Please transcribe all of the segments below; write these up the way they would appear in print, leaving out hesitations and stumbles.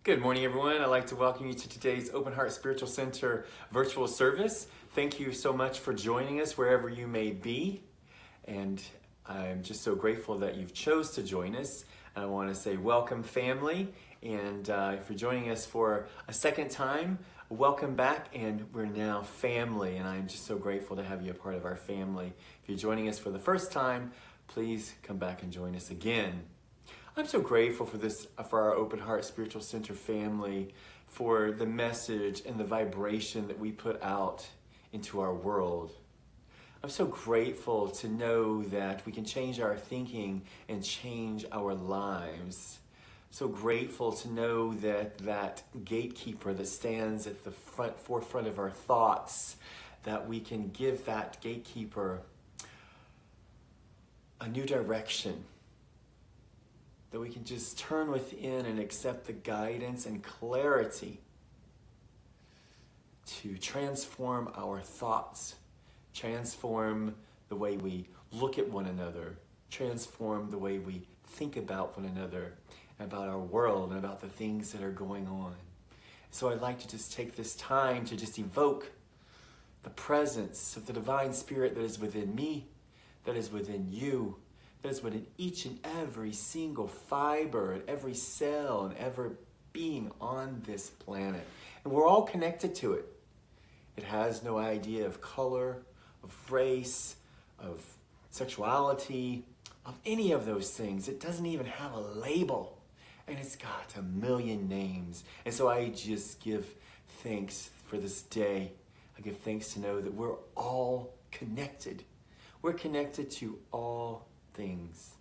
Good morning, everyone. I'd like to welcome you to today's Open Heart Spiritual Center virtual service. Thank you so much for joining us wherever you may be. And I'm just so grateful that you've chose to join us. I want to say welcome, family. And if you're joining us for a second time, welcome back. And we're now family. And I'm just so grateful to have you a part of our family. If you're joining us for the first time, please come back and join us again. I'm so grateful for our Open Heart Spiritual Center family, for the message and the vibration that we put out into our world. I'm so grateful to know that we can change our thinking and change our lives. So grateful to know that that gatekeeper that stands at the forefront of our thoughts, that we can give that gatekeeper a new direction. That we can just turn within and accept the guidance and clarity to transform our thoughts, transform the way we look at one another, transform the way we think about one another, about our world, and about the things that are going on. So I'd like to just take this time to just evoke the presence of the Divine Spirit that is within me, that is within you, that is within each and every single fiber and every cell and every being on this planet. And we're all connected to it. It has no idea of color, of race, of sexuality, of any of those things. It doesn't even have a label. And it's got a million names. And so I just give thanks for this day. I give thanks to know that we're all connected. We're connected to all things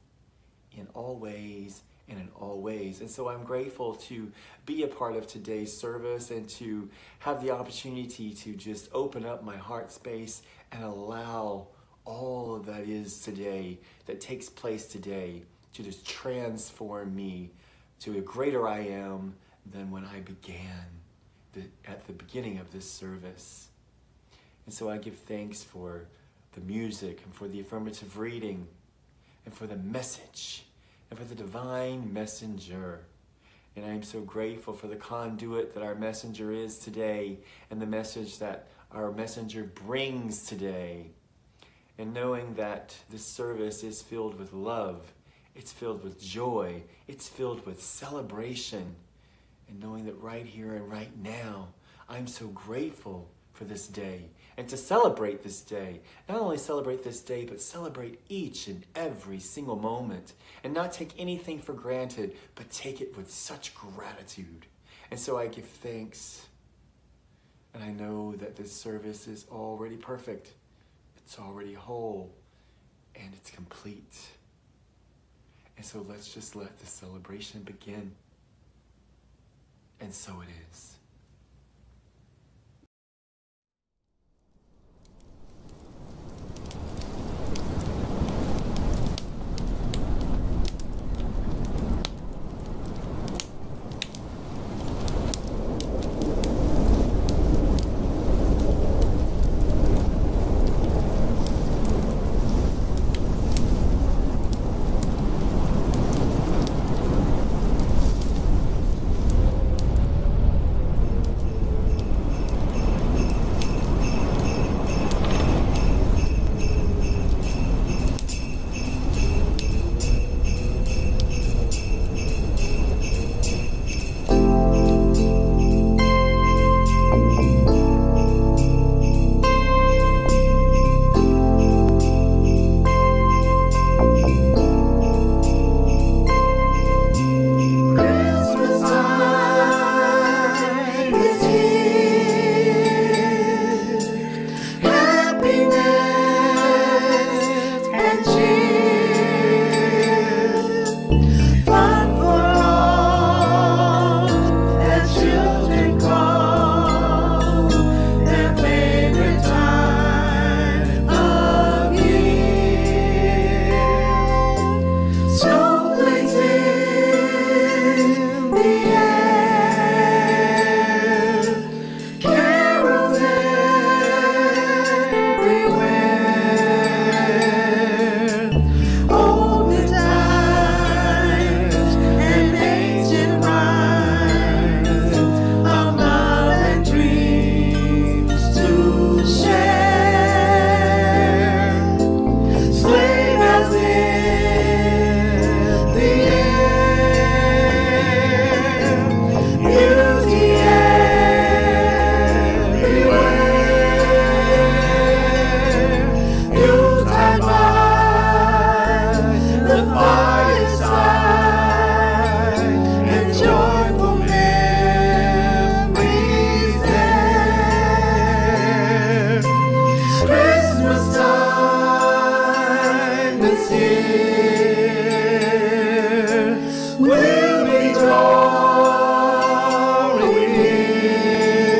in all ways and in all ways. And so I'm grateful to be a part of today's service and to have the opportunity to just open up my heart space and allow all that is today, that takes place today, to just transform me to a greater I am than when I began at the beginning of this service. And so I give thanks for the music and for the affirmative reading and for the message, and for the divine messenger. And I am so grateful for the conduit that our messenger is today, and the message that our messenger brings today. And knowing that this service is filled with love, it's filled with joy, it's filled with celebration. And knowing that right here and right now, I'm so grateful for this day, and to celebrate this day. Not only celebrate this day, but celebrate each and every single moment, and not take anything for granted, but take it with such gratitude. And so I give thanks, and I know that this service is already perfect, it's already whole, and it's complete. And so let's just let the celebration begin. And so it is. is here. We'll be drawing near.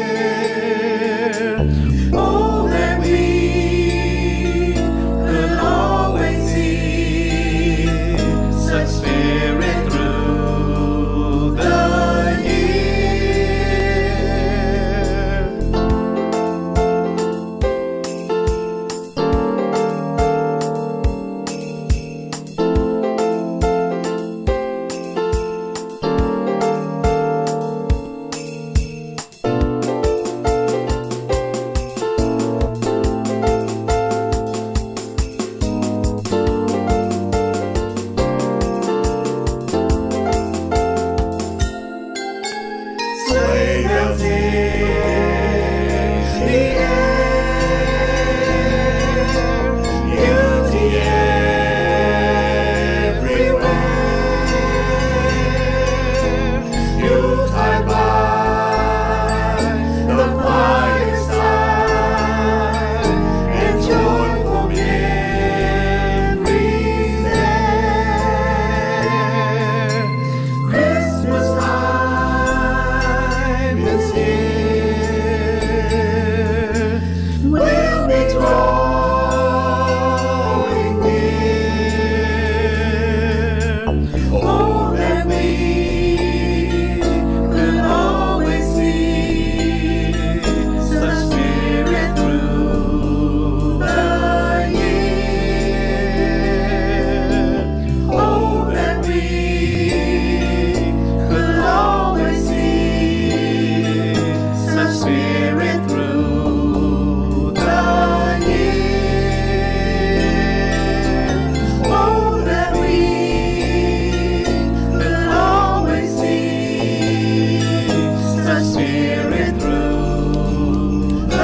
Oh, that we could always see such spirit through the sleigh bells in the air, beauty everywhere. Yuletide by the fireside, and joyful memories there. Christmas time is here. We'll be drawing near. Oh, that we could always see such spirit through the year. Oh, that we could always see such spirit through the year. Oh, that we could always see such spirit through the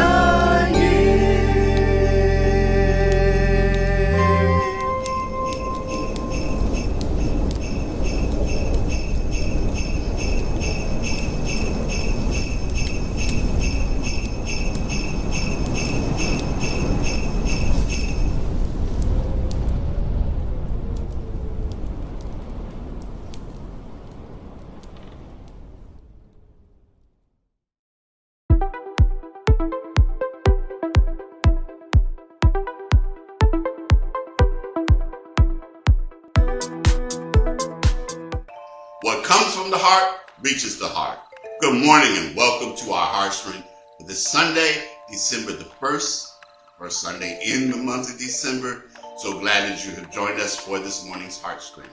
What comes from the heart reaches the heart. Good morning and welcome to our Heartstream for this Sunday, December the 1st, first Sunday in the month of December. So glad that you have joined us for this morning's Heartstream.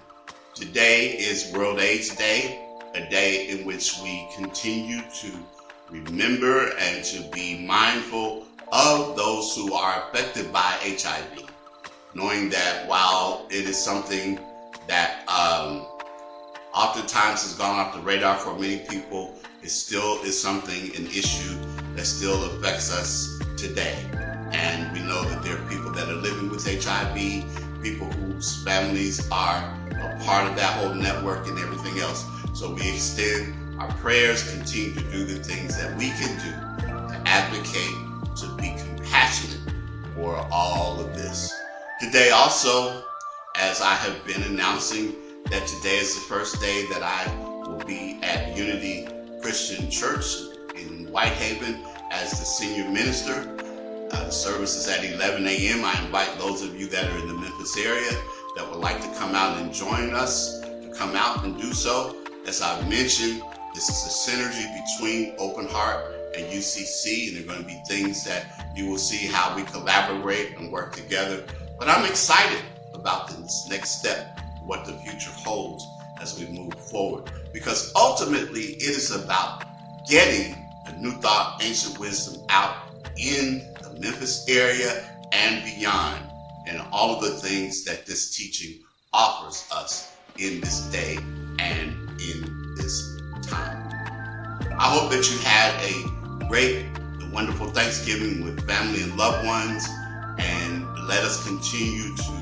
Today is World AIDS Day, a day in which we continue to remember and to be mindful of those who are affected by HIV, knowing that while it is something that oftentimes has gone off the radar for many people, it still is an issue that still affects us today. And we know that there are people that are living with HIV, people whose families are a part of that whole network and everything else. So we extend our prayers, continue to do the things that we can do to advocate, to be compassionate for all of this. Today also, as I have been announcing, that today is the first day that I will be at Unity Christian Church in Whitehaven as the senior minister. The service is at 11 a.m. I invite those of you that are in the Memphis area that would like to come out and join us, to come out and do so. As I've mentioned, this is a synergy between Open Heart and UCC, and there are going to be things that you will see how we collaborate and work together. But I'm excited about this next step, what the future holds as we move forward, because ultimately it is about getting the New Thought, Ancient Wisdom out in the Memphis area and beyond, and all of the things that this teaching offers us in this day and in this time. I hope that you had a great and wonderful Thanksgiving with family and loved ones, and let us continue to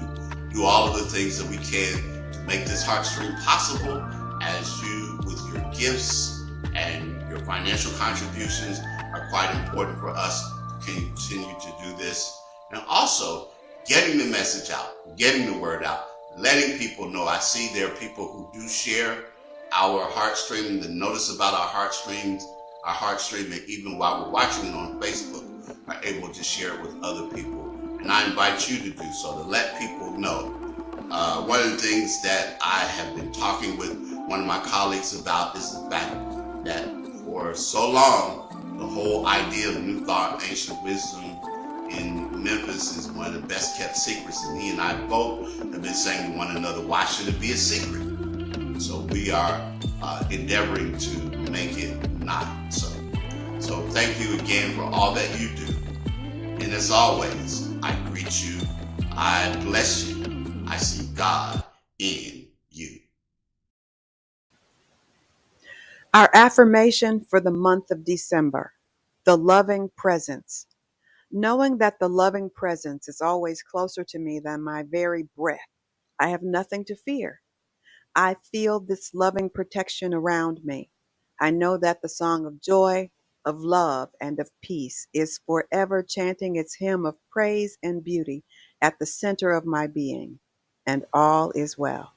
do all of the things that we can to make this Heartstream possible, as you, with your gifts and your financial contributions, are quite important for us to continue to do this. And also getting the message out, getting the word out, letting people know. I see there are people who do share our Heartstream, the notice about our Heartstream, and even while we're watching it on Facebook, are able to share it with other people. And I invite you to do so, to let people know. One of the things that I have been talking with one of my colleagues about is the fact that for so long, the whole idea of New Thought, Ancient Wisdom in Memphis is one of the best kept secrets. And he and I both have been saying to one another, why should it be a secret? So we are endeavoring to make it not so. So thank you again for all that you do. And as always, I greet you, I bless you, I see God in you. Our affirmation for the month of December, the loving presence. Knowing that the loving presence is always closer to me than my very breath, I have nothing to fear. I feel this loving protection around me. I know that the song of joy, of love, and of peace is forever chanting its hymn of praise and beauty at the center of my being, and all is well.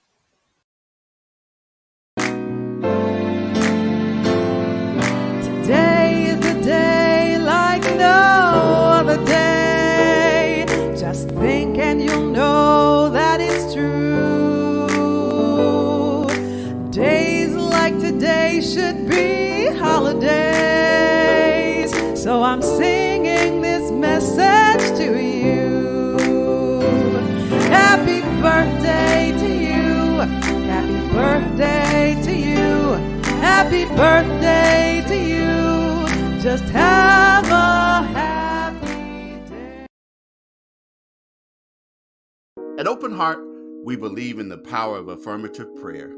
Today is a day like no other day. Just think and you'll know that it's true. Days like today should be holidays. So I'm singing this message to you. Happy birthday to you. Happy birthday to you. Happy birthday to you. Just have a happy day. At Open Heart, we believe in the power of affirmative prayer.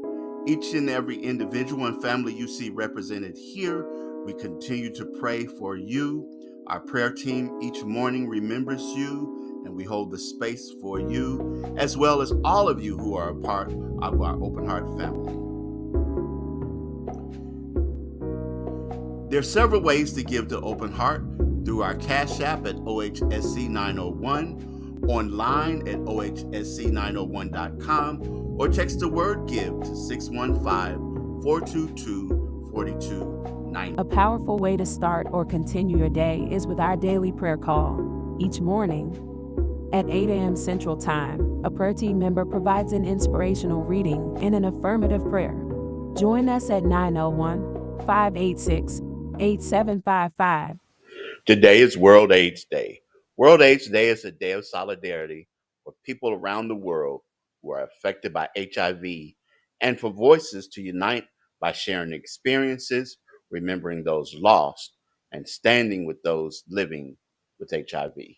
Each and every individual and family you see represented here, we continue to pray for you. Our prayer team each morning remembers you, and we hold the space for you, as well as all of you who are a part of our Open Heart family. There are several ways to give to Open Heart: through our Cash App at OHSC 901, online at OHSC901.com, or text the word GIVE to 615-422-4290. A powerful way to start or continue your day is with our daily prayer call. Each morning, at 8 a.m. Central Time, a prayer team member provides an inspirational reading and an affirmative prayer. Join us at 901-586-8755. Today is World AIDS Day. World AIDS Day is a day of solidarity for people around the world who are affected by HIV, and for voices to unite by sharing experiences, remembering those lost, and standing with those living with HIV.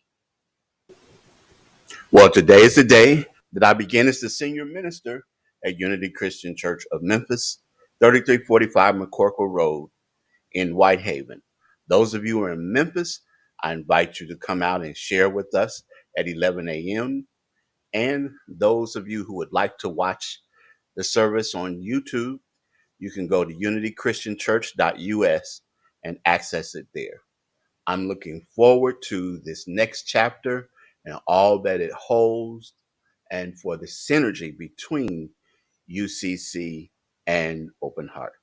Well, today is the day that I begin as the senior minister at Unity Christian Church of Memphis, 3345 McCorkle Road in Whitehaven. Those of you who are in Memphis, I invite you to come out and share with us at 11 a.m. And those of you who would like to watch the service on YouTube, you can go to unitychristianchurch.us and access it there. I'm looking forward to this next chapter and all that it holds, and for the synergy between UCC and Open Heart.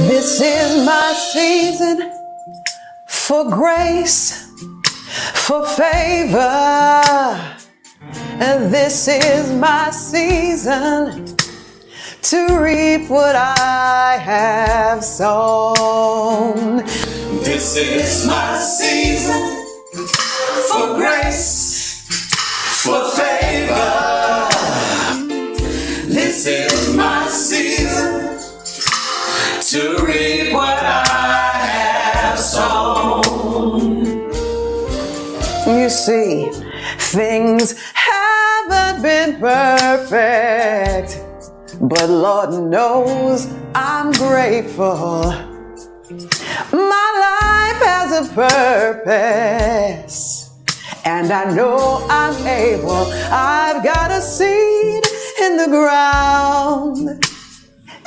This is my season for grace, for favor. And this is my season to reap what I have sown. This is my season for grace, for favor. This is my season to reap what I have sown. You see, things haven't been perfect, but Lord knows I'm grateful. My life has a purpose, and I know I'm able. I've got a seed in the ground,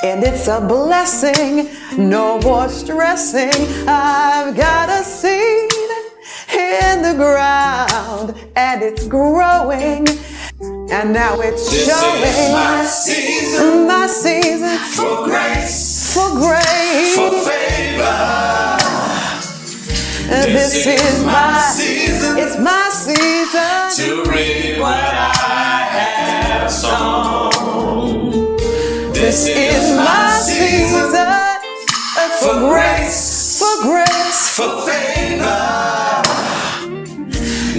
and it's a blessing, no more stressing. I've got a seed in the ground, and it's growing, and now it's showing. This is my season, my season for grace, for grace, for favor. This is my season, it's my season to reap what I have sown. This is my season for grace, for grace, for favor.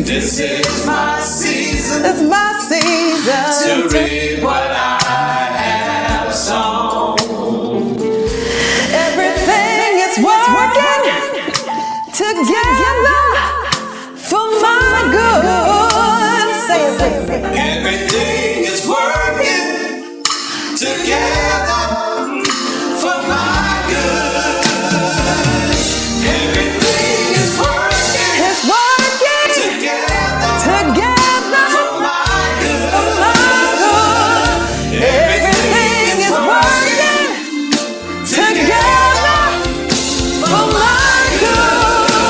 This is my season, it's my season to reap what I have sown. Everything is working together for my good. Say it with me. Everything is working together for my good. Everything is working It's working together together for my good. for my good. Everything is working together for my good.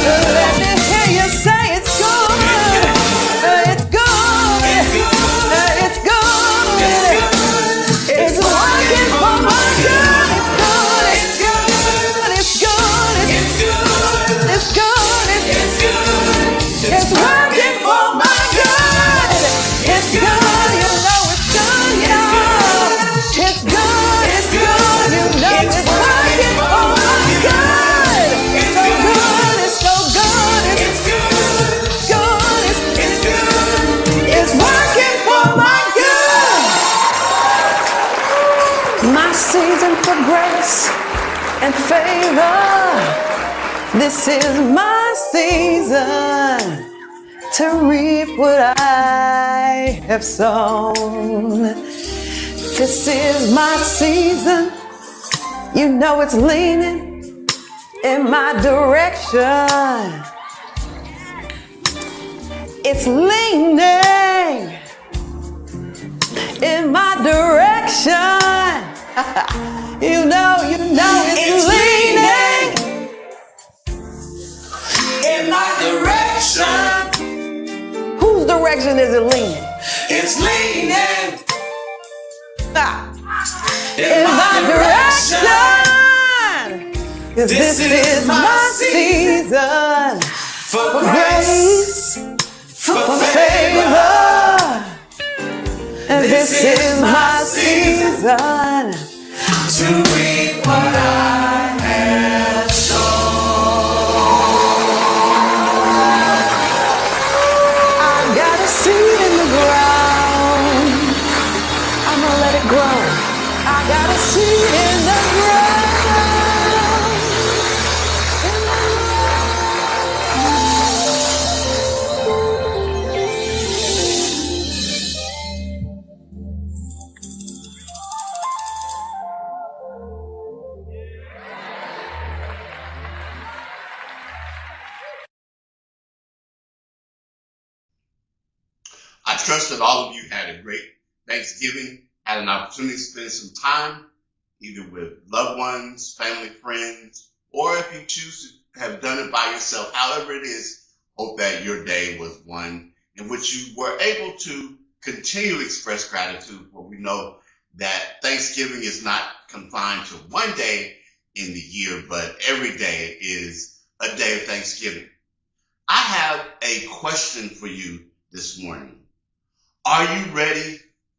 Let me hear you say it's good. It's good. It's good. It's working for my good. It's good. It's good. It's good. It's good. It's good. It's working for my good. It's good. You know it's good. Yeah. It's good. It's good. You know it's working for my good. It's so good. It's so good. It's good. It's good. It's working for my good. My season for grace and favor. This is my season to reap what I have sown. This is my season. You know it's leaning in my direction. It's leaning in my direction. You know it's leaning In my direction, Whose direction is it leaning? it's leaning. In my direction. 'Cause this is my season For for grace, grace, for for favor. favor. And this is my season To reap what I have sown. I've got a seed in the ground. I'm gonna let it grow. I got a seed in the ground. I trust that all of you had a great Thanksgiving, had an opportunity to spend some time either with loved ones, family, friends, or if you choose to have done it by yourself, however it is, hope that your day was one in which you were able to continue to express gratitude. For we know that Thanksgiving is not confined to one day in the year, but every day is a day of Thanksgiving. I have a question for you this morning. Are you ready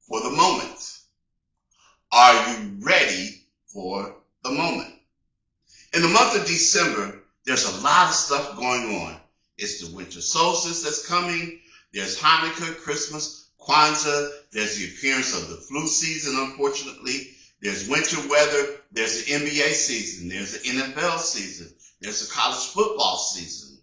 for the moment? Are you ready for the moment? In the month of December, there's a lot of stuff going on. It's the winter solstice that's coming. There's Hanukkah, Christmas, Kwanzaa. There's the appearance of the flu season, unfortunately. There's winter weather. There's the NBA season. There's the NFL season. There's the college football season.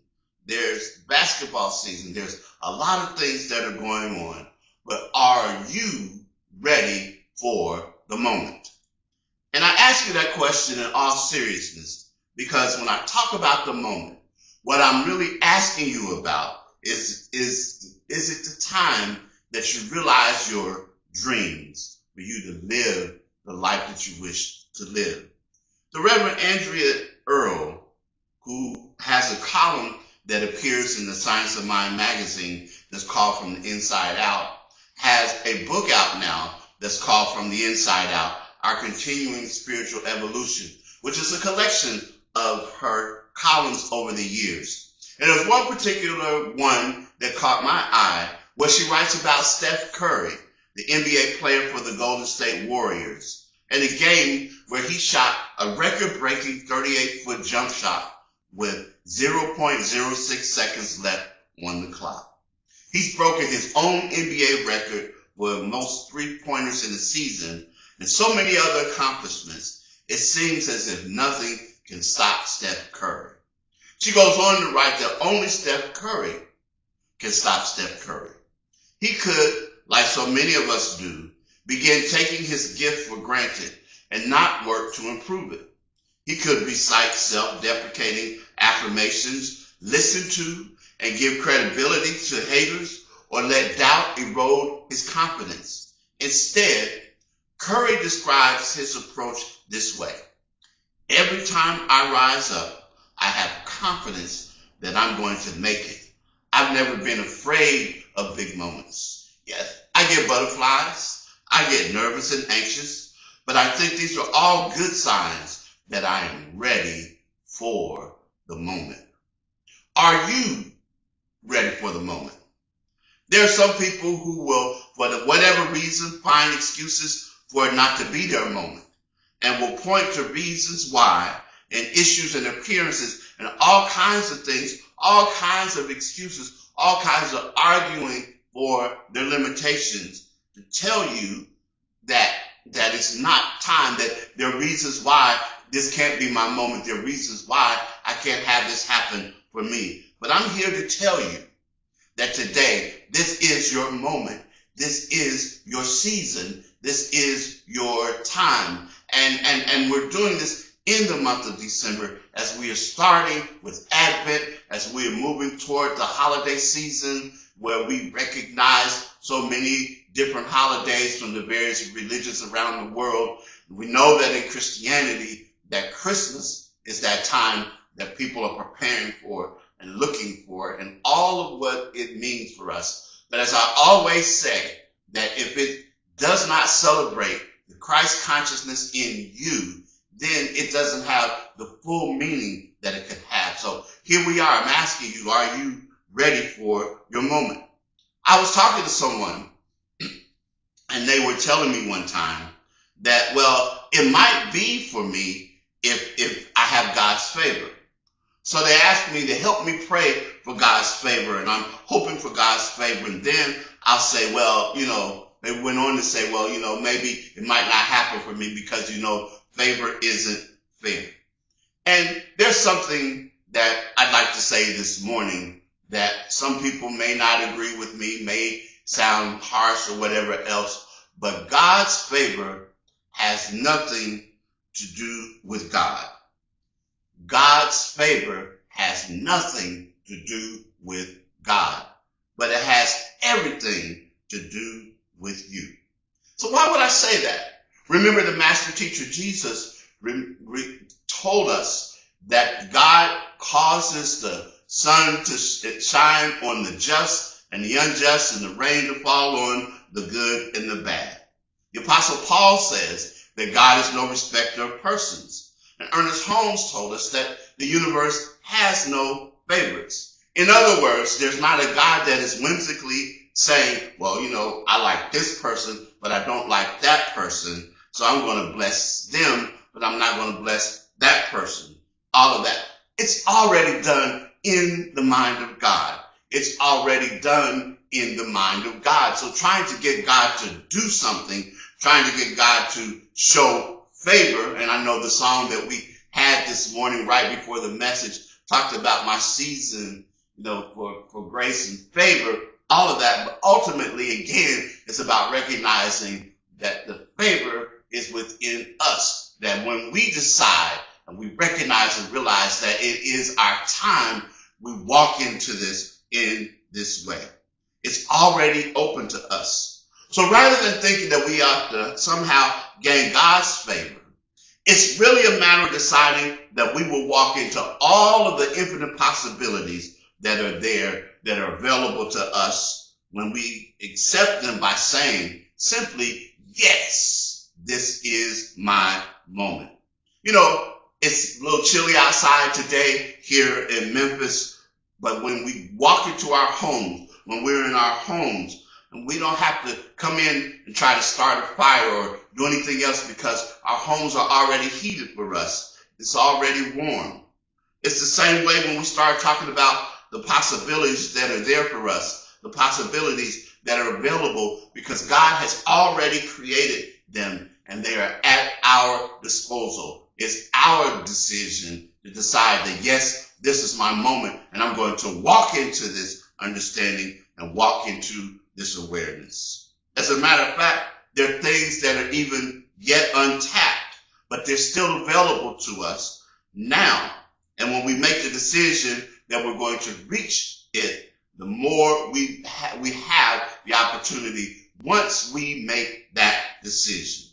There's basketball season. There's a lot of things that are going on. But are you ready for the moment? And I ask you that question in all seriousness, because when I talk about the moment, what I'm really asking you about is it the time that you realize your dreams for you to live the life that you wish to live? The Reverend Andrea Earl, who has a column that appears in the Science of Mind magazine that's called From the Inside Out, has a book out now that's called From the Inside Out, Our Continuing Spiritual Evolution, which is a collection of her columns over the years. And there's one particular one that caught my eye, where she writes about Steph Curry, the NBA player for the Golden State Warriors, and a game where he shot a record-breaking 38-foot jump shot with 0.06 seconds left on the clock. He's broken his own NBA record for most three-pointers in a season, and so many other accomplishments. It seems as if nothing can stop Steph Curry. She goes on to write that only Steph Curry can stop Steph Curry. He could, like so many of us do, begin taking his gift for granted and not work to improve it. He could recite self-deprecating affirmations, listen to and give credibility to haters, or let doubt erode his confidence. Instead, Curry describes his approach this way: every time I rise up, I have confidence that I'm going to make it. I've never been afraid of big moments. Yes, I get butterflies, I get nervous and anxious, but I think these are all good signs that I am ready for the moment. Are you ready for the moment? There are some people who will, for whatever reason, find excuses for it not to be their moment, and will point to reasons why, and issues and appearances, and all kinds of things, all kinds of excuses, all kinds of arguing for their limitations, to tell you that it's not time, that there are reasons why this can't be my moment. There are reasons why I can't have this happen for me. But I'm here to tell you that today, this is your moment. This is your season. This is your time. And we're doing this in the month of December as we are starting with Advent, as we are moving toward the holiday season, where we recognize so many different holidays from the various religions around the world. We know that in Christianity, that Christmas is that time that people are preparing for and looking for, and all of what it means for us. But as I always say, that if it does not celebrate the Christ consciousness in you, then it doesn't have the full meaning that it could have. So here we are. I'm asking you, are you ready for your moment? I was talking to someone, and they were telling me one time that, well, it might be for me if I have God's favor. So they asked me to help me pray for God's favor, and I'm hoping for God's favor. And then I'll say, well, they went on to say, well, maybe it might not happen for me because, favor isn't fair. And there's something that I'd like to say this morning that some people may not agree with me, may sound harsh or whatever else, but God's favor has nothing to do with God. God's favor has nothing to do with God, but it has everything to do with you. So why would I say that? Remember, the master teacher Jesus told us that God causes the sun to shine on the just and the unjust, and the rain to fall on the good and the bad. The Apostle Paul says that God is no respecter of persons. And Ernest Holmes told us that the universe has no favorites. In other words, there's not a God that is whimsically saying, well, I like this person, but I don't like that person, so I'm going to bless them, but I'm not going to bless that person. All of that. It's already done in the mind of God. It's already done in the mind of God. So trying to get God to do something, trying to get God to show favor, and I know the song that we had this morning right before the message talked about my season, for grace and favor, all of that. But ultimately, again, it's about recognizing that the favor is within us. That when we decide and we recognize and realize that it is our time, we walk into this in this way. It's already open to us. So rather than thinking that we ought to somehow gain God's favor, it's really a matter of deciding that we will walk into all of the infinite possibilities that are there, that are available to us when we accept them by saying simply, yes, this is my moment. You know, it's a little chilly outside today here in Memphis, but when we walk into our homes, when we're in our homes, and we don't have to come in and try to start a fire or do anything else because our homes are already heated for us. It's already warm. It's the same way when we start talking about the possibilities that are there for us, the possibilities that are available because God has already created them and they are at our disposal. It's our decision to decide that, yes, this is my moment and I'm going to walk into this understanding and walk into this awareness. As a matter of fact, there are things that are even yet untapped, but they're still available to us now. And when we make the decision that we're going to reach it, the more we have the opportunity once we make that decision.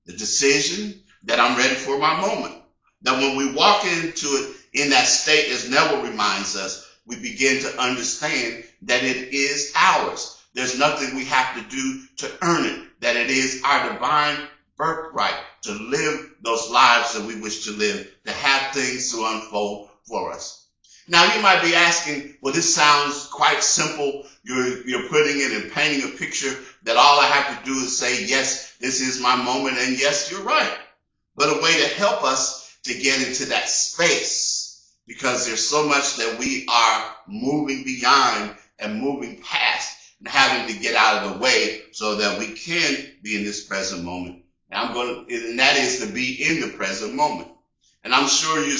The decision that I'm ready for my moment. That when we walk into it in that state, as Neville reminds us, we begin to understand that it is ours. There's nothing we have to do to earn it, that it is our divine birthright to live those lives that we wish to live, to have things to unfold for us. Now you might be asking, well, this sounds quite simple. You're putting it and painting a picture that all I have to do is say, yes, this is my moment, and yes, you're right. But a way to help us to get into that space, because there's so much that we are moving beyond and moving past and having to get out of the way so that we can be in this present moment. And that is to be in the present moment. And I'm sure you're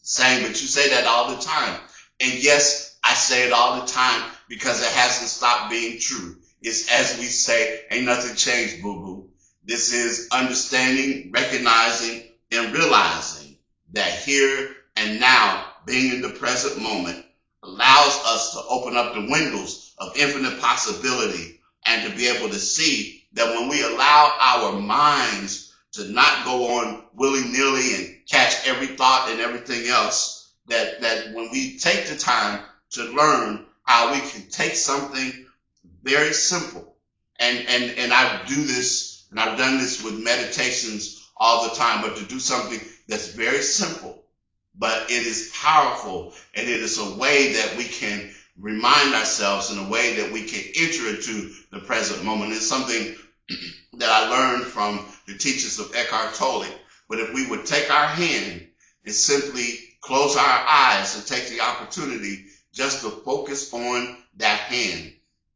saying, but you say that all the time. And yes, I say it all the time because it hasn't stopped being true. It's as we say, ain't nothing changed, boo-boo. This is understanding, recognizing, and realizing that here and now, being in the present moment, allows us to open up the windows of infinite possibility and to be able to see that when we allow our minds to not go on willy-nilly and catch every thought and everything else, that when we take the time to learn how we can take something very simple, and I do this, and I've done this with meditations all the time, but to do something that's very simple, but it is powerful, and it is a way that we can remind ourselves in a way that we can enter into the present moment. It's something that I learned from the teachers of Eckhart Tolle. But if we would take our hand and simply close our eyes and take the opportunity just to focus on that hand,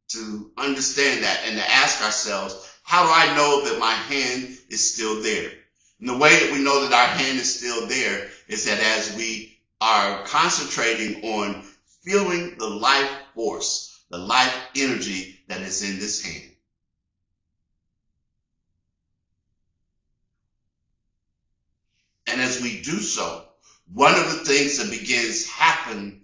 to understand that and to ask ourselves, how do I know that my hand is still there? And the way that we know that our hand is still there is that as we are concentrating on feeling the life force, the life energy that is in this hand. And as we do so, one of the things that begins happening,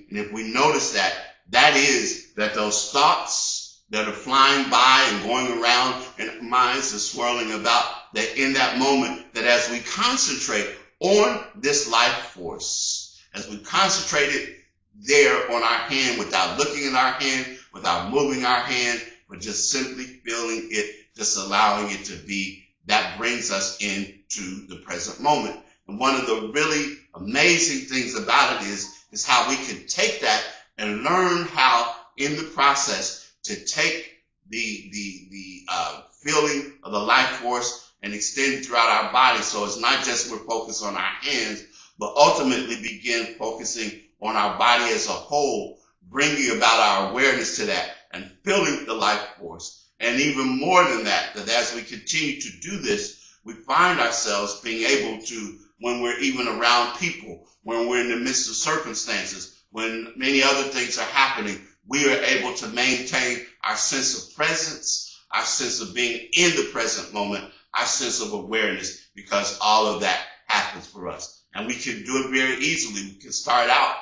and if we notice that is that those thoughts that are flying by and going around and our minds are swirling about, that in that moment, that as we concentrate on this life force, as we concentrate it there on our hand without looking at our hand, without moving our hand, but just simply feeling it, just allowing it to be, that brings us into the present moment. And one of the really amazing things about it is how we can take that and learn how in the process to take the feeling of the life force and extend it throughout our body. So it's not just we're focused on our hands, but ultimately begin focusing on our body as a whole, bringing about our awareness to that and feeling the life force. And even more than that, that as we continue to do this, we find ourselves being able to, when we're even around people, when we're in the midst of circumstances, when many other things are happening, we are able to maintain our sense of presence, our sense of being in the present moment, our sense of awareness, because all of that happens for us. And we can do it very easily. We can start out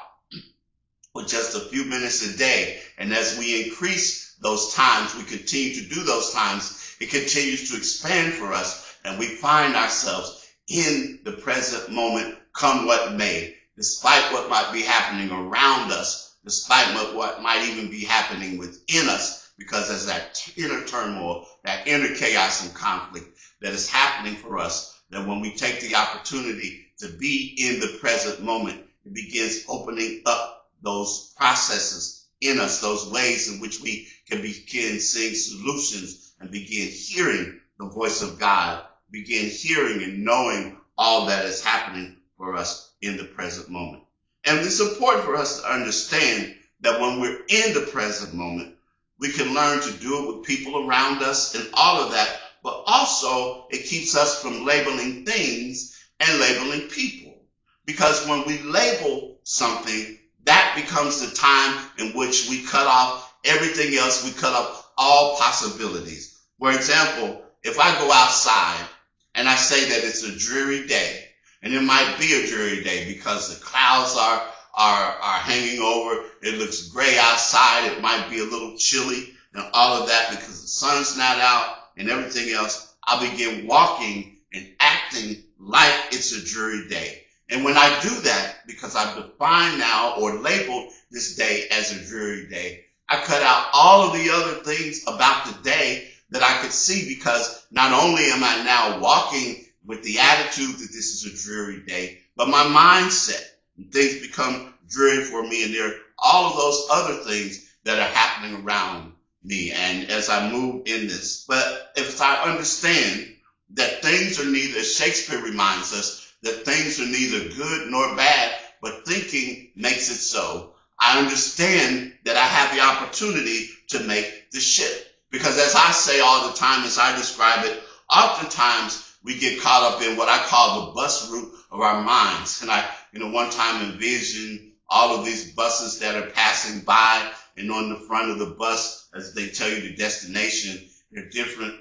with just a few minutes a day. And as we increase those times, we continue to do those times, it continues to expand for us. And we find ourselves in the present moment, come what may, despite what might be happening around us, despite what might even be happening within us, because there's that inner turmoil, that inner chaos and conflict that is happening for us, that when we take the opportunity to be in the present moment, it begins opening up those processes in us, those ways in which we can begin seeing solutions and begin hearing the voice of God, begin hearing and knowing all that is happening for us in the present moment. And it's important for us to understand that when we're in the present moment, we can learn to do it with people around us and all of that, but also it keeps us from labeling things and labeling people. Because when we label something, that becomes the time in which we cut off everything else. We cut off all possibilities. For example, if I go outside and I say that it's a dreary day, and it might be a dreary day because the clouds are hanging over, it looks gray outside, it might be a little chilly and all of that because the sun's not out and everything else, I'll begin walking and acting like it's a dreary day. And when I do that, because I've defined now or labeled this day as a dreary day, I cut out all of the other things about the day that I could see, because not only am I now walking with the attitude that this is a dreary day, but my mindset, things become dreary for me, and there are all of those other things that are happening around me. And as I move in this, but if I understand that things are neither, as Shakespeare reminds us, that things are neither good nor bad, but thinking makes it so, I understand that I have the opportunity to make the shift. Because as I say all the time, as I describe it, oftentimes we get caught up in what I call the bus route of our minds. And I, one time envisioned all of these buses that are passing by, and on the front of the bus, as they tell you the destination, there are different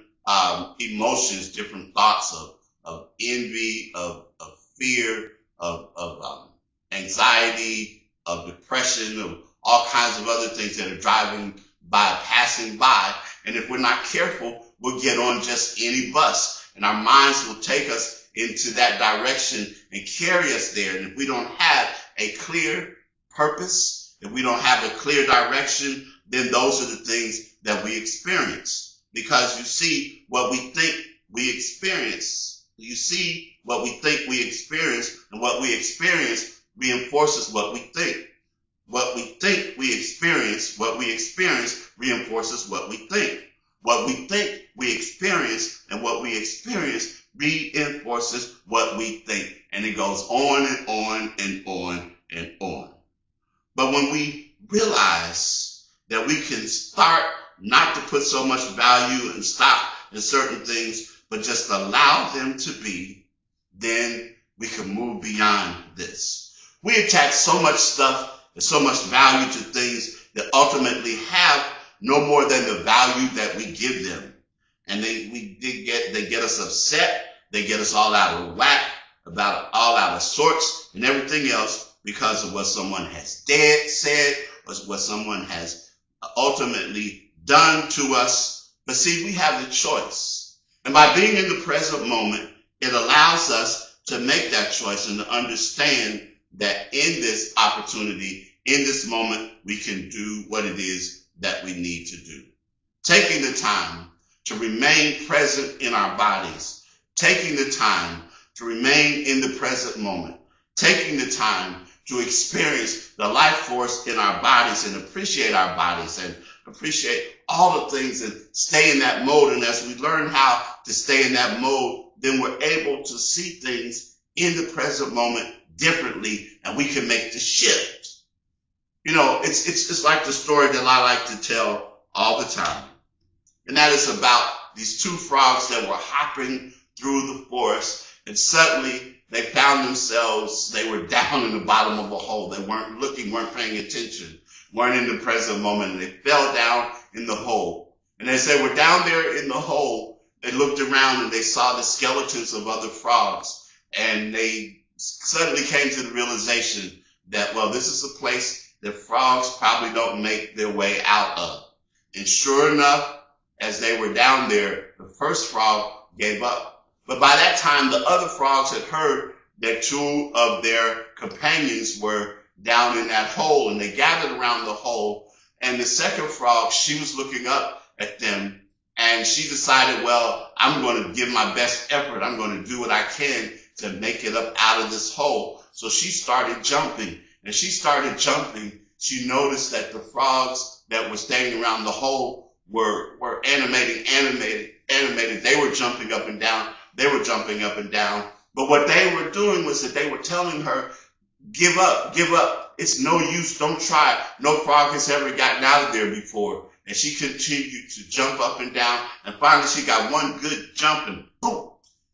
emotions, different thoughts of envy, of fear, of anxiety, of depression, of all kinds of other things that are driving by, passing by. And if we're not careful, we'll get on just any bus, and our minds will take us into that direction and carry us there. And if we don't have a clear purpose, if we don't have a clear direction, then those are the things that we experience. Because you see, what we think we experience. You see, what we think we experience, and what we experience reinforces what we think. What we think we experience, what we experience reinforces what we think. What we think we experience, and what we experience reinforces what we think. And it goes on and on and on and on. But when we realize that we can start not to put so much value and stock in certain things, but just allow them to be, then we can move beyond this. We attach so much stuff and so much value to things that ultimately have no more than the value that we give them. And they get us upset. They get us all out of whack, all out of sorts and everything else because of what someone has said, or what someone has ultimately done to us. But see, we have the choice. And by being in the present moment, it allows us to make that choice and to understand that in this opportunity, in this moment, we can do what it is that we need to do. Taking the time to remain present in our bodies, taking the time to remain in the present moment, taking the time to experience the life force in our bodies and appreciate our bodies and appreciate all the things and stay in that mode. And as we learn how to stay in that mode, then we're able to see things in the present moment differently, and we can make the shift. It's like the story that I like to tell all the time. And that is about these two frogs that were hopping through the forest, and suddenly they found themselves, they were down in the bottom of a hole. They weren't looking, weren't paying attention, weren't in the present moment, and they fell down in the hole. And as they were down there in the hole, they looked around and they saw the skeletons of other frogs. And they suddenly came to the realization that, well, this is a place that frogs probably don't make their way out of. And sure enough, as they were down there, the first frog gave up. But by that time, the other frogs had heard that two of their companions were down in that hole, and they gathered around the hole. And the second frog, she was looking up at them, and she decided, well, I'm going to give my best effort. I'm going to do what I can to make it up out of this hole. So she started jumping, and she started jumping. She noticed that the frogs that were staying around the hole were animated. They were jumping up and down. They were jumping up and down. But what they were doing was that they were telling her, give up, give up. It's no use. Don't try. No frog has ever gotten out of there before. And she continued to jump up and down. And finally, she got one good jump and boom,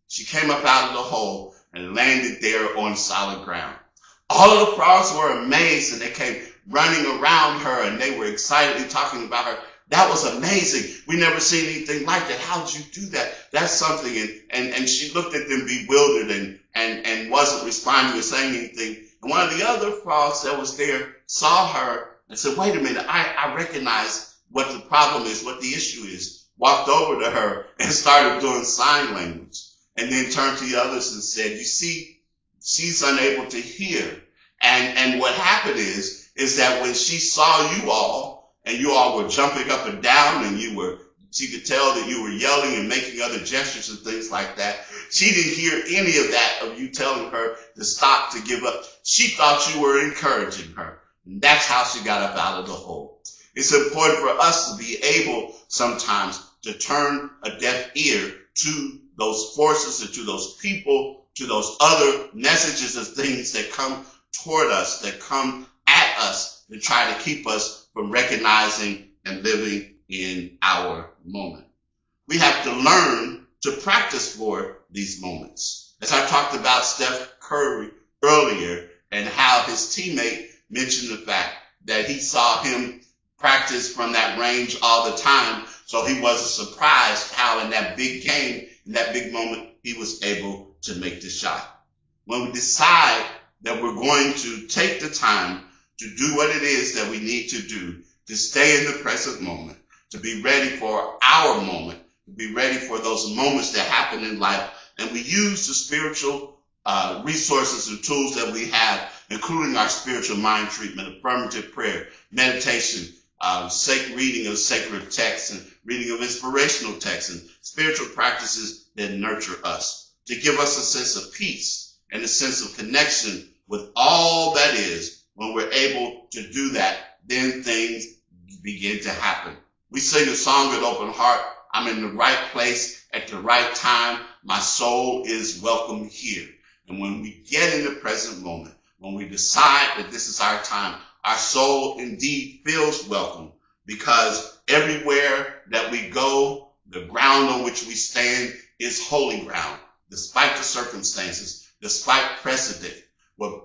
she came up out of the hole and landed there on solid ground. All of the frogs were amazed, and they came running around her, and they were excitedly talking about her. That was amazing. We never seen anything like that. How did you do that? That's something. And she looked at them bewildered and wasn't responding or saying anything. And one of the other frogs that was there saw her and said, wait a minute, I recognize what the problem is, what the issue is. Walked over to her and started doing sign language. And then turned to the others and said, you see, she's unable to hear. And what happened is that when she saw you all, and you all were jumping up and down, and she could tell that you were yelling and making other gestures and things like that. She didn't hear any of that, of you telling her to stop, to give up. She thought you were encouraging her. And that's how she got up out of the hole. It's important for us to be able sometimes to turn a deaf ear to those forces and to those people, to those other messages and things that come toward us, that come at us and try to keep us from recognizing and living in our moment. We have to learn to practice for these moments. As I talked about Steph Curry earlier and how his teammate mentioned the fact that he saw him practice from that range all the time, so he wasn't surprised how in that big game, in that big moment, he was able to make the shot. When we decide that we're going to take the time to do what it is that we need to do, to stay in the present moment, to be ready for our moment, to be ready for those moments that happen in life. And we use the spiritual resources and tools that we have, including our spiritual mind treatment, affirmative prayer, meditation, reading of sacred texts and reading of inspirational texts and spiritual practices that nurture us, to give us a sense of peace and a sense of connection with all that is. When we're able to do that, then things begin to happen. We sing a song at Open Heart, I'm in the right place at the right time. My soul is welcome here. And when we get in the present moment, when we decide that this is our time, our soul indeed feels welcome, because everywhere that we go, the ground on which we stand is holy ground, despite the circumstances, despite precedent,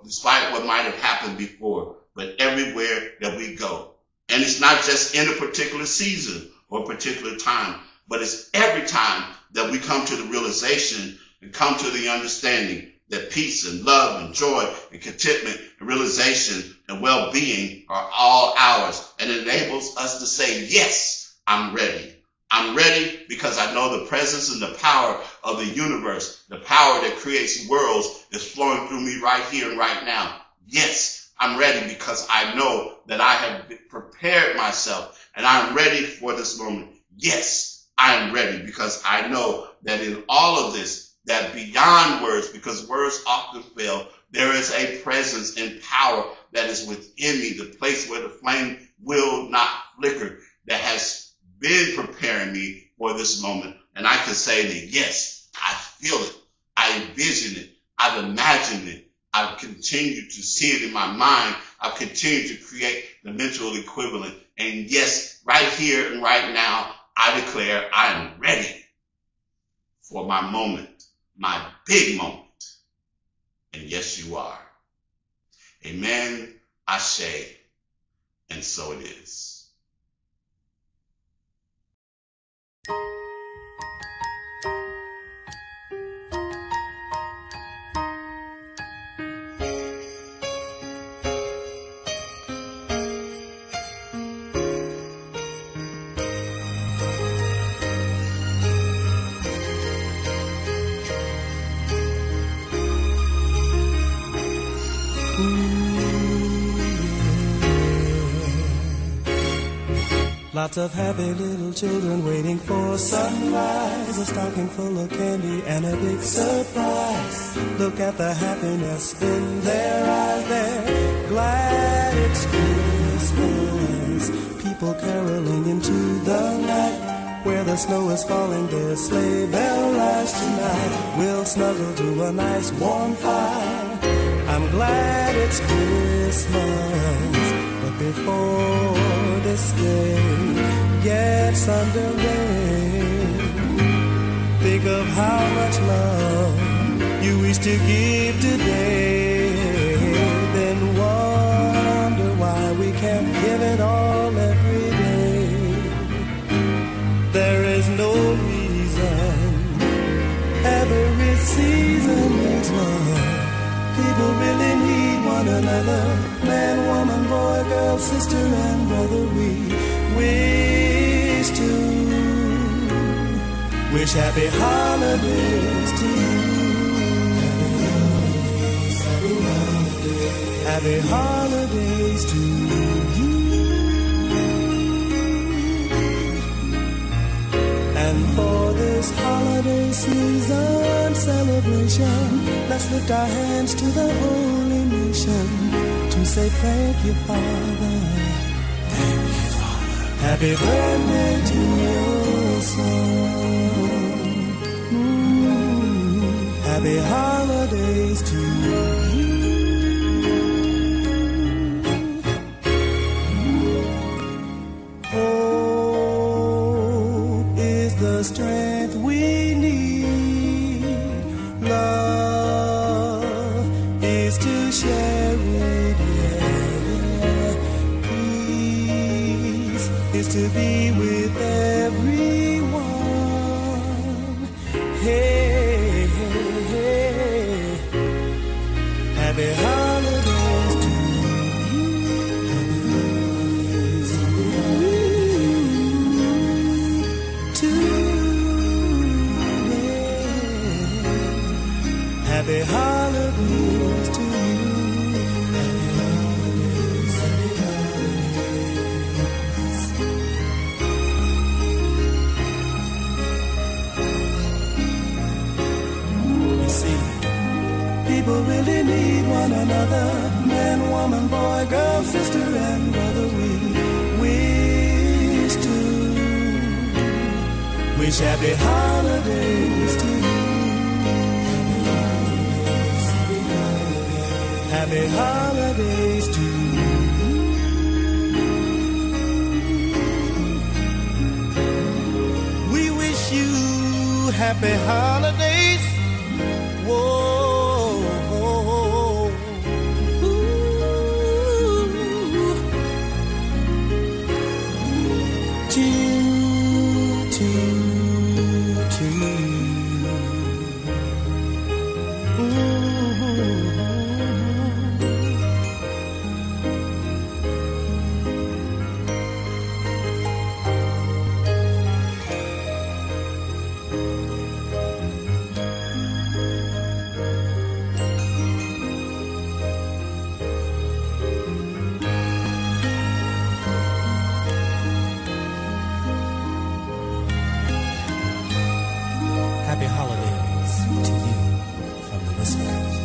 despite what might have happened before, but everywhere that we go. And it's not just in a particular season or a particular time, but it's every time that we come to the realization and come to the understanding that peace and love and joy and contentment and realization and well-being are all ours. And it enables us to say, yes, I'm ready. I'm ready because I know the presence and the power of the universe, the power that creates worlds, is flowing through me right here and right now. Yes, I'm ready because I know that I have prepared myself and I'm ready for this moment. Yes, I am ready because I know that in all of this, that beyond words, because words often fail, there is a presence and power that is within me, the place where the flame will not flicker, that has been preparing me for this moment. And I can say that, yes, I feel it. I envision it. I've imagined it. I've continued to see it in my mind. I've continued to create the mental equivalent. And yes, right here and right now, I declare I am ready for my moment, my big moment. And yes, you are. Amen, ashe, and so it is. Lots of happy little children waiting for sunrise, a stocking full of candy and a big surprise. Look at the happiness in their eyes, they're glad it's Christmas. People caroling into the night, where the snow is falling, their sleigh bell rise tonight. We'll snuggle to a nice warm fire. I'm glad it's Christmas, but before this day gets underway, think of how much love you wish to give today. Then wonder why we can't give it all every day. There is no reason every season needs love. People really need one another. Man, woman, boy, girl, sister, and brother. We wish happy holidays to you. Happy holidays to you. And for this holiday season celebration, let's lift our hands to the holy nation to say thank you, Father. Thank you, Father. Happy birthday to your son. Happy holidays to you. Hope is the strength we need. Love is to share it. Yeah. Peace is to be with everyone. Hey, hey, hey. Happy holidays to you. To you. Happy holidays to you. You see, people really need one another. Man, woman, boy, girl, sister, and brother. We wish happy holidays to you. Happy holidays to you. We wish you happy holidays. Whoa. To happy holidays to you from the Whispers.